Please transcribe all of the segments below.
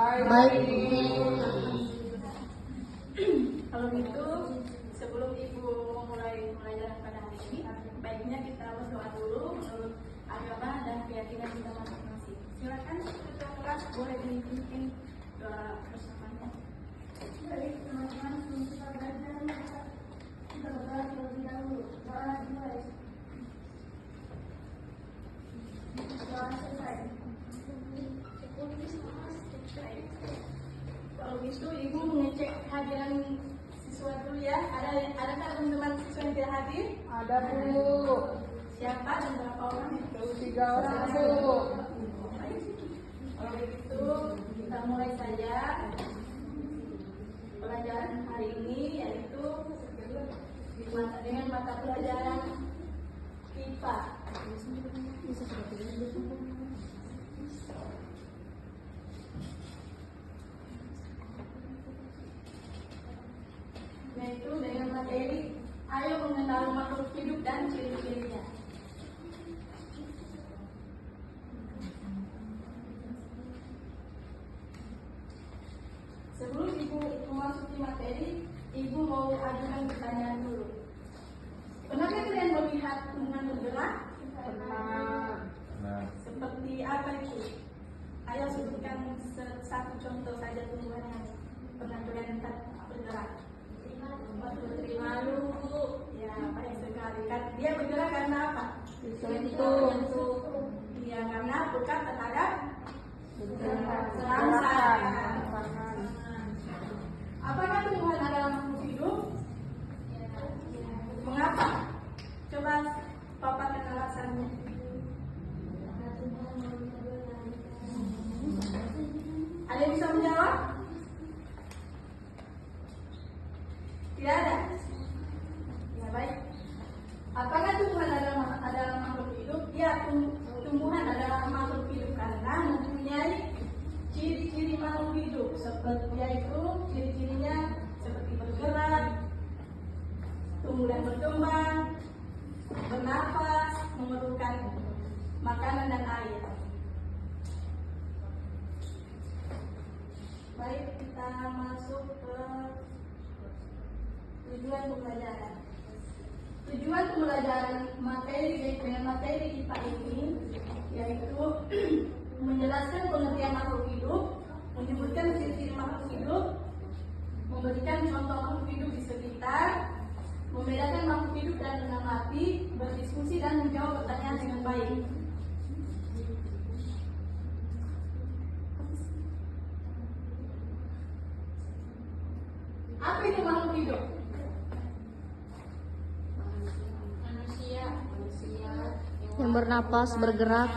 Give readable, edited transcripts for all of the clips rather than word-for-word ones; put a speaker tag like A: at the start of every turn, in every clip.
A: Baik.
B: Kalau gitu, sebelum Ibu memulai pelajaran pada hari ini, baiknya kita berdoa dulu menurut agama dan keyakinan kita masing-masing. Silakan ketua kelas boleh dipimpin doa bersamanya.
C: Baik teman-teman, sebelum kita belajar maka kita berdoa terlebih dahulu. Doa dimulai. Doa selesai.
B: Kalau gitu Ibu mengecek hadiran siswa dulu ya. Adakah teman-teman siswa yang tidak hadir?
A: Ada Bu.
B: Siapa dan berapa orang itu?
A: 3 orang Bu.
B: Kalau begitu kita mulai saja pelajaran hari ini, yaitu dengan mata pelajaran IPA. Yaitu dengan materi ayo mengenal makhluk hidup dan ciri-cirinya. Sebelum Ibu memasuki materi, Ibu mau ajukan pertanyaan dulu. Pernahkah kalian melihat tumbuhan bergerak?
A: Pernah.
B: Seperti apa itu? Ayo sebutkan satu contoh saja tumbuhan yang pernah kalian lihat bergerak. Malu, ya baik sekali. Dia bergerak karena apa?
A: Disentuh.
B: Ya karena dekat terhadap
A: Gerakan.
B: Apakah tumbuhan adalah makhluk hidup? Mengapa? Coba paparkan alasannya. Ada yang bisa menjawab? Tidak ada. Ya baik. Apakah tumbuhan adalah makhluk hidup? Ya, tumbuhan adalah makhluk hidup karena mempunyai ciri-ciri makhluk hidup, seperti yaitu ciri-cirinya seperti bergerak, tumbuh dan berkembang, bernafas, memerlukan makanan dan air. Baik, kita masuk ke tujuan pembelajaran. Tujuan pembelajaran materi dengan materi IPA ini yaitu menjelaskan pengertian makhluk hidup, menyebutkan ciri-ciri makhluk hidup, memberikan contoh makhluk hidup di sekitar, membedakan makhluk hidup dan benda mati, berdiskusi dan menjawab pertanyaan dengan baik. Apa itu makhluk hidup?
C: Manusia
A: Yang bernapas, bergerak.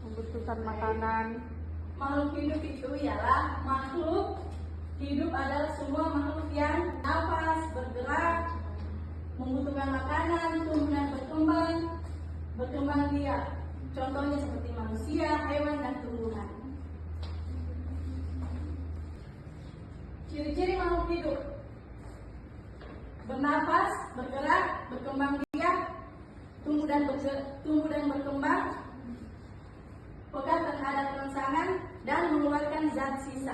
A: Membutuhkan makanan.
B: Makhluk hidup itu ialah makhluk hidup adalah semua makhluk yang nafas, bergerak, membutuhkan makanan, tumbuh dan berkembang biak. Contohnya seperti manusia, hewan dan tumbuhan. Ciri-ciri makhluk hidup: bernafas, bergerak, berkembang biak, tumbuh dan berkembang, peka terhadap rangsangan dan mengeluarkan zat sisa.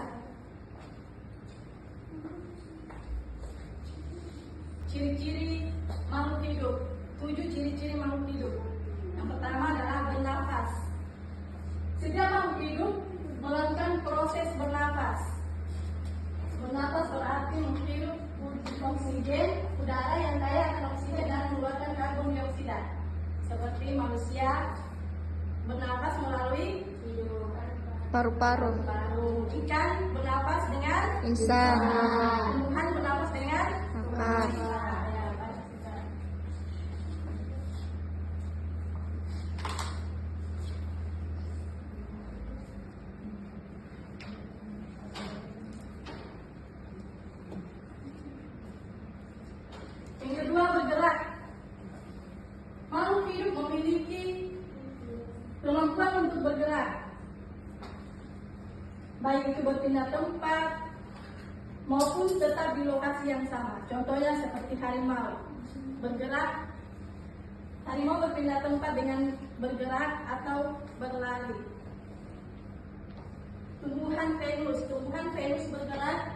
B: Ciri-ciri makhluk hidup. 7 ciri-ciri makhluk hidup. Yang pertama adalah bernafas. Setiap makhluk hidup melakukan proses bernafas. Bernafas berarti menghirup oksigen, udara yang kaya akan oksigen dan mengeluarkan karbon dioksida. Seperti manusia bernafas melalui
A: Paru-paru.
B: ikan bernafas dengan
A: Insang.
B: tumbuhan bernafas dengan
A: Makan.
B: Yang kedua, bergerak. Makhluk hidup memiliki kemampuan untuk bergerak, baik itu berpindah tempat maupun tetap di lokasi yang sama. Contohnya seperti harimau bergerak, harimau berpindah tempat dengan bergerak atau berlari. tumbuhan Venus. Tumbuhan Venus bergerak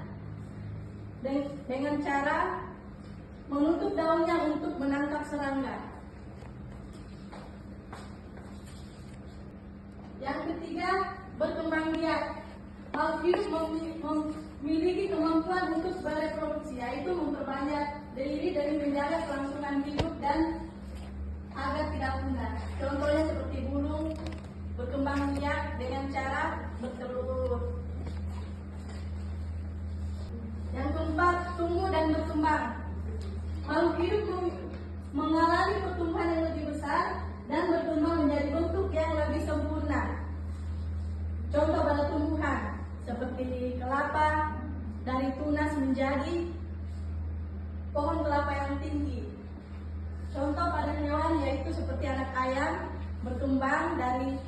B: dengan cara menutup daunnya untuk menangkap serangga. Yang ketiga, berkembang biak. Makhluk hidup memiliki kemampuan untuk bereproduksi, yaitu memperbanyak diri dari menjaga kelangsungan hidup dan agar tidak punah. Contohnya seperti burung berkembang biak dengan cara bertelur. Yang keempat, tumbuh dan berkembang. Makhluk hidup mengalami pertumbuhan yang lebih besar dan berkembang menjadi bentuk yang lebih sempurna. Contoh pada tumbuhan seperti kelapa, dari tunas menjadi pohon kelapa yang tinggi. Contoh pada hewan yaitu seperti anak ayam berkembang dari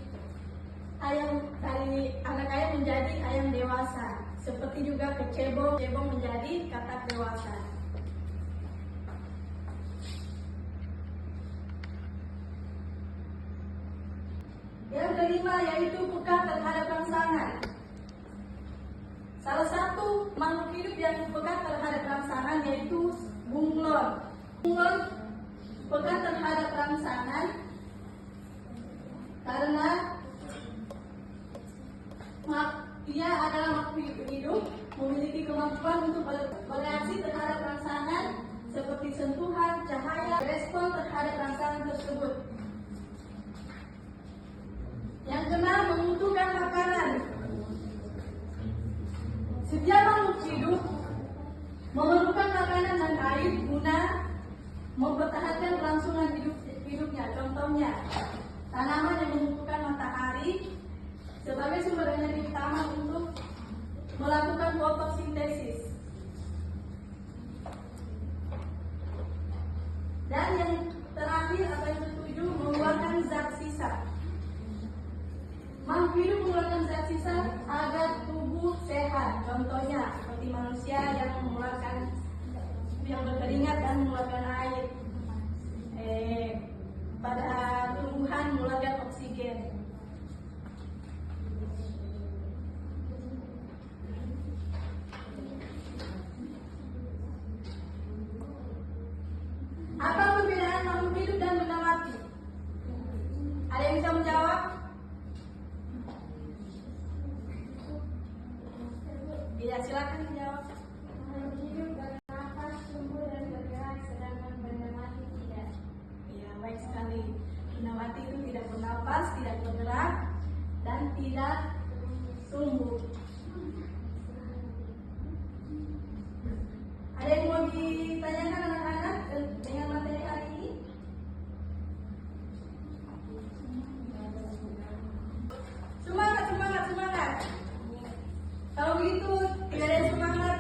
B: anak ayam menjadi ayam dewasa. Seperti juga kecebong menjadi katak dewasa. Yang kelima yaitu peka terhadap rangsangan. Salah satu makhluk hidup yang peka terhadap rangsangan yaitu bunglon. Bunglon peka terhadap rangsangan karena dia adalah makhluk hidup memiliki kemampuan untuk bereaksi terhadap rangsangan seperti sentuhan, cahaya, respon terhadap rangsangan tersebut. Yang keenam, membutuhkan makanan. Setiap makhluk hidup memerlukan makanan dan air guna mempertahankan kelangsungan hidupnya. Contohnya, tanaman yang membutuhkan matahari sebagai sumber energi utama untuk melakukan fotosintesis. Dan yang terakhir atau yang ketujuh, mengeluarkan zat sisa. Makhluk hidup mengeluarkan zat sisa agar tubuh sehat. Contohnya seperti manusia yang berkeringat dan mengeluarkan air. Pada tumbuhan mengeluarkan oksigen. Apa perbedaan makhluk hidup dan benda mati? Ada yang bisa menjawab? Ya, silakan menjawab.
C: Makhluk hidup bernafas, tumbuh dan bergerak, sedangkan benda mati tidak.
B: Ya, baik sekali. Benda mati itu tidak bernafas, tidak bergerak, dan tidak tumbuh. Ada yang mau ditanyakan anak-anak dengan materi hari ini? Semangat, semangat, semangat. Kalau begitu, tidak ada yang semangat,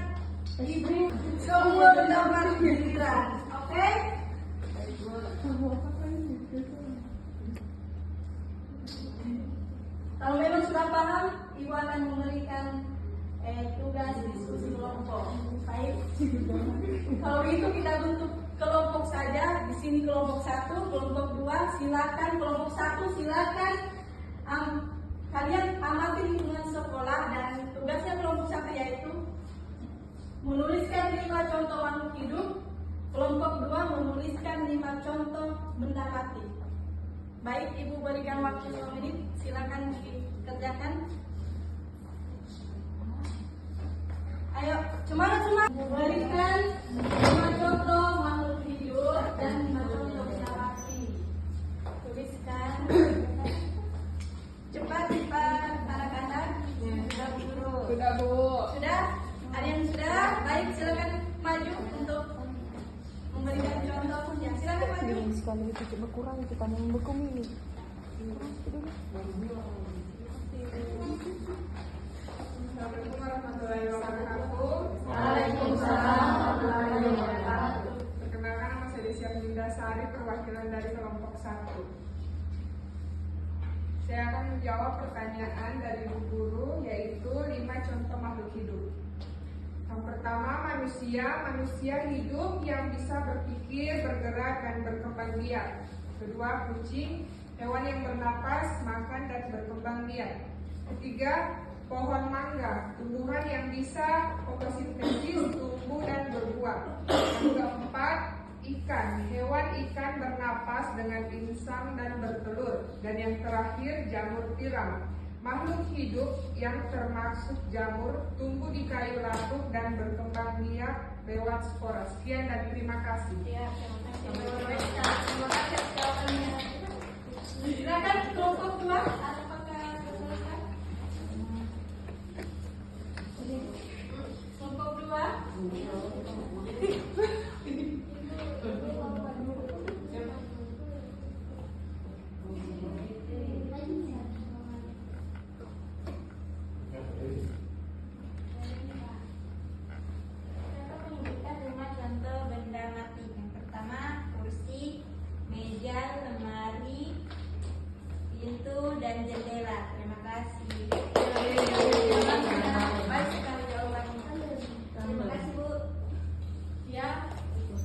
B: ibu semua mendapat giliran. Oke? Kalau memang sudah paham, ibu akan memberikan tugas diskusi kelompok. Baik. Kalau begitu kita bentuk kelompok saja. Di sini kelompok 1, kelompok 2, silakan kelompok 1 silakan kalian amati lingkungan sekolah dan tugasnya kelompok 1 yaitu menuliskan 5 contoh makhluk hidup. Kelompok 2 menuliskan 5 contoh benda mati. Baik, ibu berikan waktu 5 menit. Silakan dikerjakan. Ayo, semangat semua. Berikan 5 contoh makhluk hidup dan 5 contoh benda mati. Tuliskan. Cepat anak-anak.
A: Sudah, guru.
D: Sudah, Bu.
B: Sudah? Ada yang sudah? Baik, silakan maju untuk memberikan contoh. Ya, silakan maju.
A: Ini sekali itu cuma kurang itu kamu membekum ini.
D: Assalamualaikum warahmatullahi wabarakatuh.
B: Waalaikumsalam warahmatullahi wabarakatuh.
D: Perkenalkan, nama saya Desi Amindarsari, perwakilan dari kelompok 1. Saya akan menjawab pertanyaan dari Bu Guru, yaitu 5 contoh makhluk hidup. Yang pertama, manusia hidup yang bisa berpikir, bergerak, dan berkembang biak. Kedua, kucing, hewan yang bernapas, makan, dan berkembang biak. Ketiga, pohon mangga, tumbuhan yang bisa fotosintesis, tumbuh dan berbuah. Yang keempat, ikan, hewan ikan bernapas dengan insang dan bertelur. Dan yang terakhir, jamur tiram, makhluk hidup yang termasuk jamur, tumbuh di kayu latuk dan berkembang biak lewat spora. Sekian dan terima kasih.
B: Ya, terima kasih. Terima kasih atas jawabannya. Silakan kelompok 2. Apakah selesai? Kelompok 2.
C: Kita rumah contoh benda mati. Yang pertama, kursi, meja, lemari, pintu, dan jendela. Terima kasih.
B: Baik sekali jawabannya.
C: Terima kasih, Bu.
B: Ya,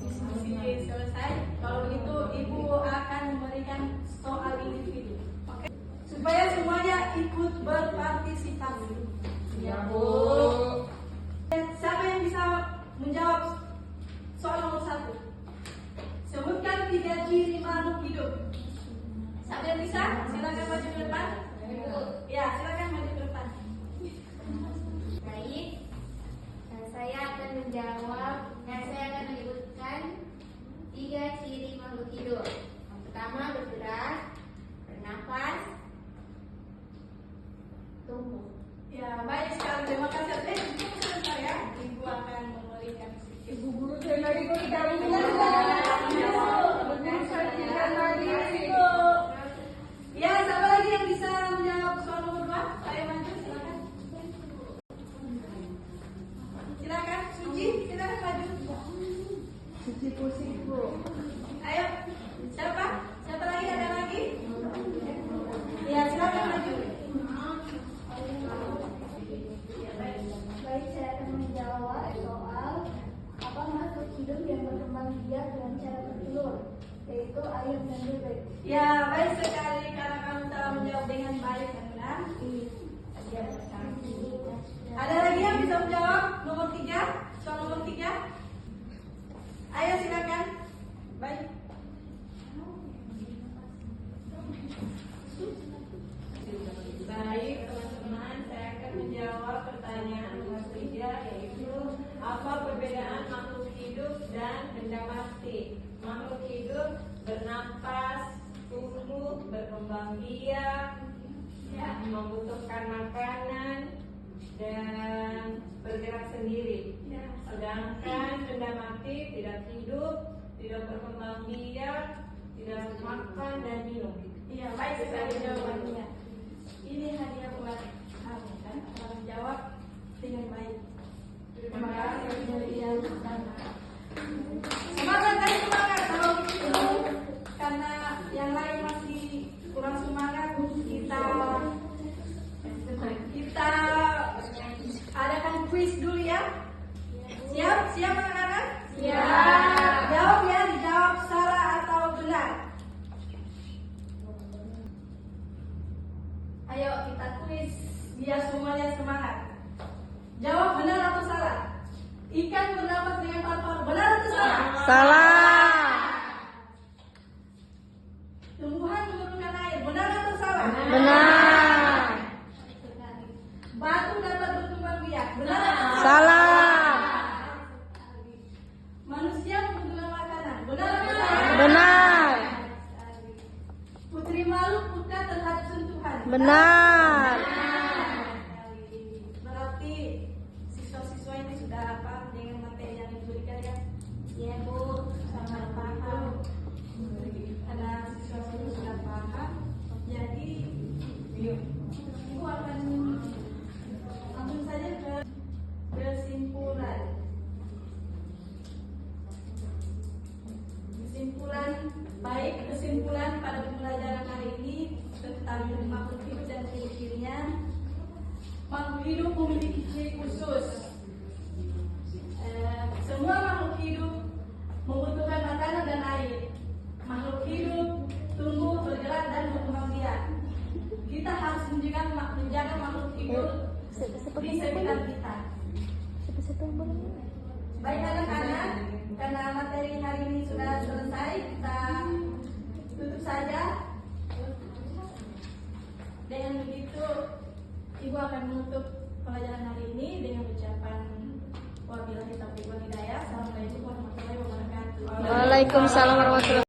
B: diskusi selesai. Kalau begitu, Ibu akan memberikan soal individu. Oke. Supaya semuanya ikut berpartisipasi.
D: Ya, Bu.
B: Siapa yang bisa menjawab soal nomor 1? Sebutkan 3 ciri makhluk hidup. Siapa yang bisa? Silakan maju ke depan. Ya, silakan maju ke depan.
C: Baik. Saya akan menjawab dan saya akan menyebutkan 3 ciri makhluk hidup. Yang pertama, bergerak, bernafas, tumbuh.
B: Ya, baik sekali. Terima kasih. Cukup selesai ya. Ibu akan memberikan sedikit.
D: Ibu guru saya lagi kok tidak
B: Ya, siapa lagi yang bisa menjawab soal nomor 2? Ayo maju, silakan. Silakan, Suci, silakan maju.
A: Suci pusing, Bu.
B: Ayo, siapa? Siapa lagi? Ada lagi? Ya, silakan maju.
C: Baik, saya akan menjawab soal apa makhluk hidup yang berkembang biak dengan cara bertelur, yaitu ayam dan bebek.
B: Ya, baik sekali karena kamu telah menjawab dengan baik dan benar. Ada lagi yang bisa menjawab nomor 3? Soal nomor 3? Ayo silakan. Baik.
E: Baik teman-teman, saya akan menjawab pertanyaan nomor 3, yaitu apa perbedaan makhluk hidup dan benda mati. Makhluk hidup bernafas, tumbuh, berkembang biak, membutuhkan makanan dan bergerak sendiri. Sedangkan benda mati tidak hidup, tidak berkembang biak, tidak makan dan minum.
B: Iya, baik sekali jawabannya. Ini hadiah buat kamu kan, telah menjawab dengan baik. Terima kasih yang pertama. Semangat dan semangat kalau begitu, karena yang lain masih kurang semangat, kita adakan kuis dulu ya. Siap? Siap anak-anak? Siap. Jawab ya, dijawab salah atau benar. Ayo kita kuis biar semuanya semangat. Jawab benar atau salah. Ikan bernapas dengan paru-paru. Benar atau salah?
A: Salah.
B: Tumbuhan memerlukan air. Benar atau salah?
A: Benar.
B: Batu dapat berkembang biak. Benar atau salah?
A: Salah.
B: Manusia membutuhkan makanan. Benar atau salah?
A: Benar.
B: Putri malu peka terhadap sentuhan.
A: Benar.
B: Berarti siswa-siswa ini sudah paham dengan materi yang diberikan ya?
C: Ya, Bu.
B: Sangat paham. Karena siswa-siswa sudah paham, jadi Ibu akan langsung saja ke kesimpulan. Kesimpulan pada pembelajaran hari ini tentang makhluk hidup dan ciri-cirinya. Makhluk hidup memiliki ciri khusus. Semua makhluk hidup membutuhkan makanan dan air. Makhluk hidup tumbuh, bergerak dan berkembang biak. Kita harus menjaga makhluk hidup di sekitar kita. Baik anak-anak, karena materi hari ini sudah selesai, kita tutup saja. Dengan begitu, Ibu akan menutup pelajaran hari ini dengan ucapan wabillahi taufiq wal hidayah. Assalamualaikum warahmatullahi wabarakatuh.
A: Waalaikumsalam warahmatullahi